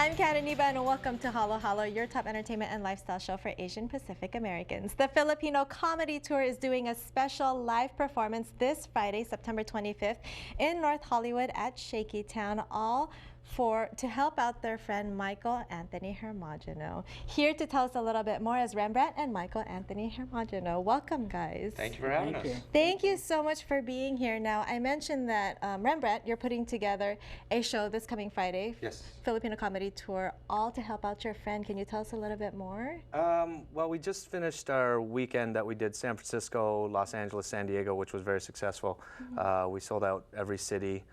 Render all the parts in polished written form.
I'm Iniba and welcome to Halo Halo, your top entertainment and lifestyle show for Asian Pacific Americans. The Filipino Comedy Tour is doing a special live performance this Friday, September 25th in North Hollywood at ShakyTown, all to help out their friend Michael Anthony Hermogeno. Here to tell us a little bit more is Rembrandt and Michael Anthony Hermogeno. Welcome, guys. Thank you for having us. Thank you so much for being here. Now, I mentioned that, Rembrandt, you're putting together a show this coming Friday. Yes. Filipino Comedy Tour, all to help out your friend. Can you tell us a little bit more? Well, we just finished our weekend that we did San Francisco, Los Angeles, San Diego, which was very successful. We sold out every city.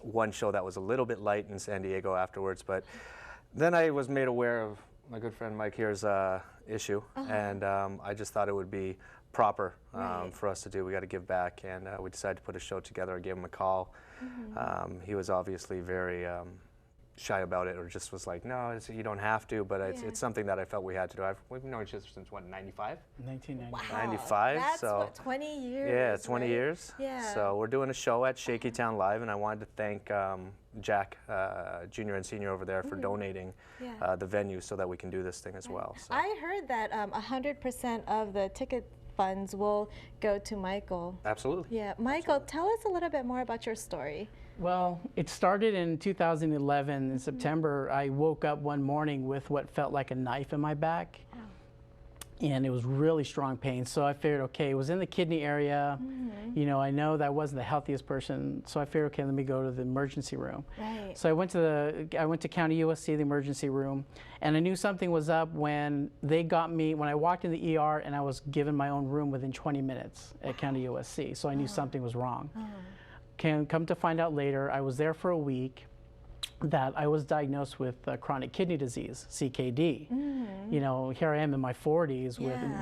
One show that was a little bit light in San Diego afterwards, but then I was made aware of my good friend Mike here's issue, and I just thought it would be proper for us to do. We got to give back, and we decided to put a show together. I gave him a call. He was obviously very shy about it, or just was like, no, you don't have to, but it's something that I felt we had to do. We've known each other since, what, 95? 1995. Wow. 95, That's so what, 20 years? Yeah, 20 right? years. Yeah. So we're doing a show at ShakyTown Live, and I wanted to thank Jack, Junior and Senior over there for donating the venue so that we can do this thing as well. So. I heard that 100% of the ticket funds will go to Michael. Absolutely. Yeah, Michael, tell us a little bit more about your story. Well, it started in 2011. In September, I woke up one morning with what felt like a knife in my back. And it was really strong pain. So I figured, okay, it was in the kidney area. You know, I know that I wasn't the healthiest person. So I figured, okay, let me go to the emergency room. Right. So I went to County USC, the emergency room, and I knew something was up when they got me, when I walked in the ER and I was given my own room within 20 minutes at County USC. So I knew something was wrong. Come to find out later, I was there for a week, that I was diagnosed with chronic kidney disease, CKD. You know, here I am in my 40s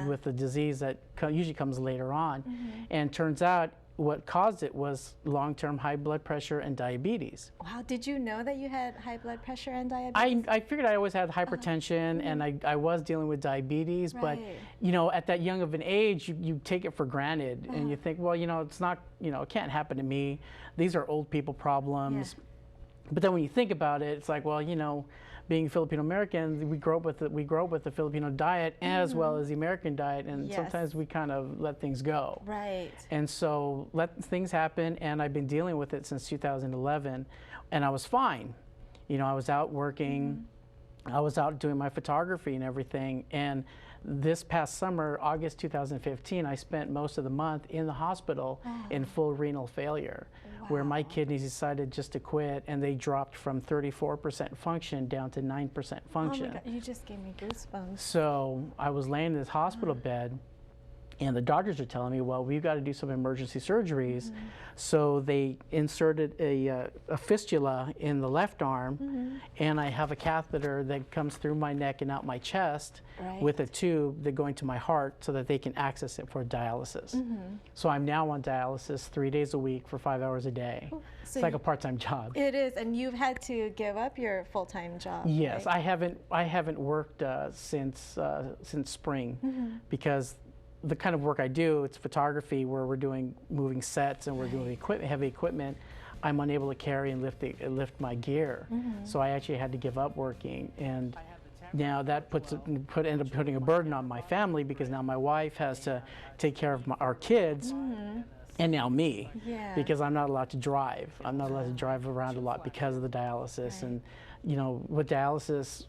with the disease that usually comes later on. And turns out what caused it was long-term high blood pressure and diabetes. Wow, did you know that you had high blood pressure and diabetes? I figured I always had hypertension and I was dealing with diabetes, but you know, at that young of an age, you take it for granted and you think, well, you know, it's not, you know, it can't happen to me. These are old people problems. But then when you think about it, it's like, well, you know, being Filipino Americans, we grow up with the Filipino diet as well as the American diet, and sometimes we kind of let things go. Right. And so let things happen, and I've been dealing with it since 2011, and I was fine. You know, I was out working, I was out doing my photography and everything, and this past summer, August 2015, I spent most of the month in the hospital in full renal failure, where my kidneys decided just to quit, and they dropped from 34% function down to 9% function. Oh my God, you just gave me goosebumps. So I was laying in this hospital bed, and the doctors are telling me, well, we've got to do some emergency surgeries. So they inserted a fistula in the left arm, and I have a catheter that comes through my neck and out my chest with a tube that going to my heart so that they can access it for dialysis. So I'm now on dialysis 3 days a week for 5 hours a day. So it's like a part-time job. It is, and you've had to give up your full-time job. Yes, right? I haven't worked since spring because the kind of work I do, it's photography where we're doing moving sets and we're doing heavy equipment. I'm unable to carry and lift my gear. So I actually had to give up working, and now that ended up putting a burden on my family because now my wife has to take care of our kids and now me because I'm not allowed to drive. I'm not allowed to drive around a lot because of the dialysis. And you know, with dialysis,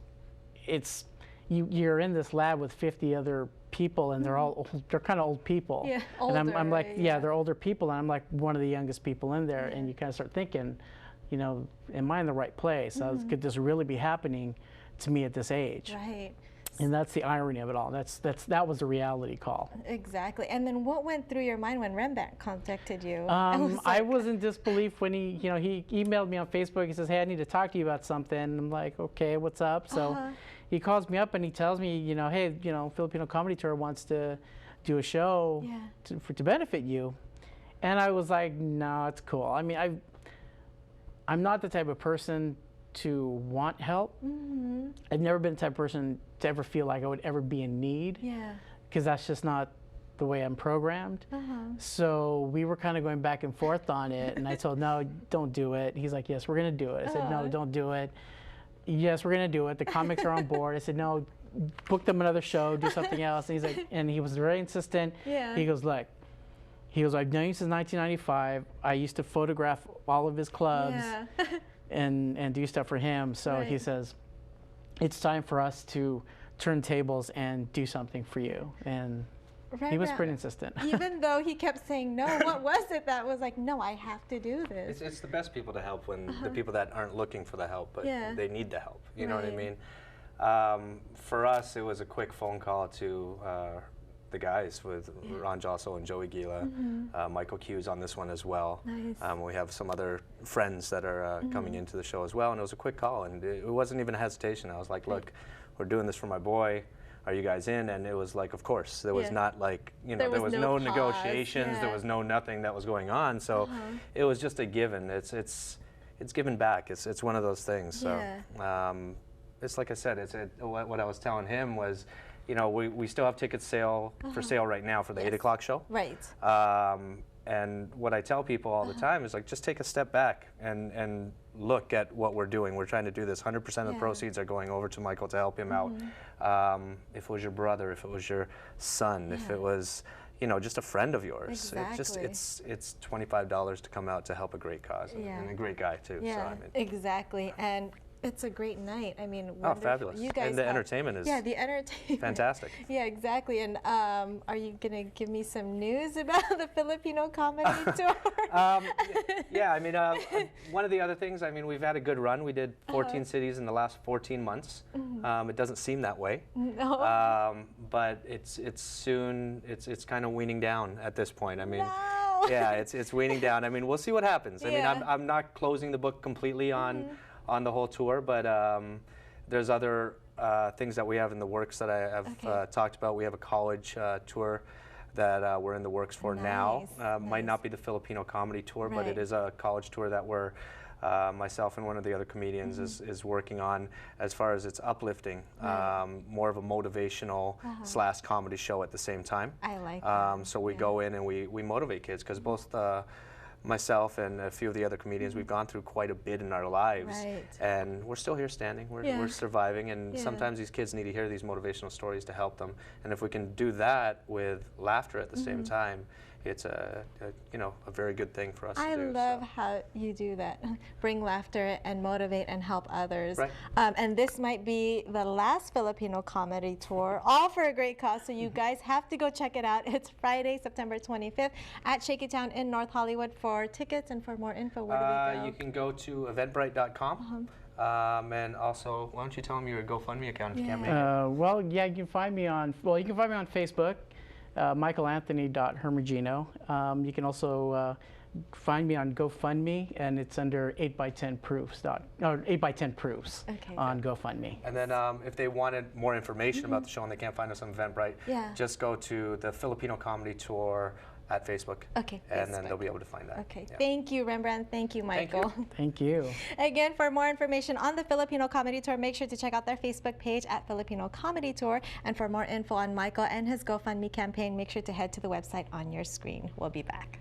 it's you're in this lab with 50 other people, and they're all old, they're kind of old people. Yeah, older, and I'm like, they're older people, and I'm like one of the youngest people in there, and you kind of start thinking, you know, am I in the right place? Could this really be happening to me at this age? Right. And that's the irony of it all. That was a reality call. Exactly. And then what went through your mind when Rembrandt contacted you? I was in disbelief when he emailed me on Facebook. He says, hey, I need to talk to you about something. And I'm like, okay, what's up? So he calls me up and he tells me, you know, hey, you know, Filipino Comedy Tour wants to do a show to benefit you. And I was like, no, it's cool. I mean, I'm not the type of person to want help. I've never been the type of person to ever feel like I would ever be in need. Because that's just not the way I'm programmed. So we were kind of going back and forth on it, and I told, no, don't do it. He's like, yes, we're gonna do it. I said, no, don't do it. yes, we're going to do it. The comics are on board. I said, no, book them another show, do something else. And he's like, and he was very insistent. Yeah. He goes, look, I've known you since 1995. I used to photograph all of his clubs and do stuff for him. So he says, it's time for us to turn tables and do something for you. And he was pretty insistent. Even though he kept saying no, what was it that was like, no, I have to do this? It's the best people to help when the people that aren't looking for the help, but they need the help. You know what I mean? For us, it was a quick phone call to the guys with Ron Josso and Joey Gila. Michael Q's on this one as well. Nice. We have some other friends that are coming into the show as well, and it was a quick call, and it wasn't even a hesitation. I was like, look, we're doing this for my boy. Are you guys in? And it was like, of course. There was not like, you know, there was no negotiations. There was no nothing that was going on. So it was just a given. It's given back. It's one of those things. So it's like I said. What I was telling him was, you know, we still have tickets for sale right now for the 8 o'clock show. Right. And what I tell people all the time is like, just take a step back and look at what we're doing. We're trying to do this. 100% of the proceeds are going over to Michael to help him out. If it was your brother, if it was your son, if it was, you know, just a friend of yours, it's $25 to come out to help a great cause and a great guy too. Yeah, so, I mean, exactly. And it's a great night. I mean, fabulous. You guys and the entertainment is the entertainment. fantastic. Yeah, exactly. And are you going to give me some news about the Filipino Comedy Tour? Yeah, I mean, one of the other things, I mean, we've had a good run. We did 14 cities in the last 14 months. It doesn't seem that way. No. But it's soon, it's kind of weaning down at this point. I mean, No. yeah, it's weaning down. I mean, we'll see what happens. I mean, I'm not closing the book completely on the whole tour, but there's other things that we have in the works that I have talked about. We have a college tour that we're in the works for now. Might not be the Filipino Comedy Tour, but it is a college tour that we're, myself and one of the other comedians is working on, as far as it's uplifting, more of a motivational / comedy show at the same time. I like that. So we go in and we motivate kids, because both myself and a few of the other comedians, we've gone through quite a bit in our lives, and we're still here standing. We're surviving, and sometimes these kids need to hear these motivational stories to help them. And if we can do that with laughter at the same time, it's a very good thing for us to do. I love how you do that. Bring laughter and motivate and help others. Right. And this might be the last Filipino Comedy Tour, all for a great cause. So you guys have to go check it out. It's Friday, September 25th at ShakyTown in North Hollywood. For tickets and for more info, where do we go? You can go to eventbrite.com. And also, why don't you tell them your GoFundMe account if you can't make it? Well, yeah, you can find me on Facebook. michaelanthony.hermogeno. You can also find me on GoFundMe, and it's under 8x10 proofs. 8x10 proofs on GoFundMe. And then if they wanted more information about the show and they can't find us on Eventbrite, just go to the Filipino Comedy Tour at Facebook. And then they'll be able to find that. Thank you, Rembrandt. Thank you, Michael. Thank you. Again, for more information on the Filipino Comedy Tour, make sure to check out their Facebook page at Filipino Comedy Tour. And for more info on Michael and his GoFundMe campaign, make sure to head to the website on your screen. We'll be back.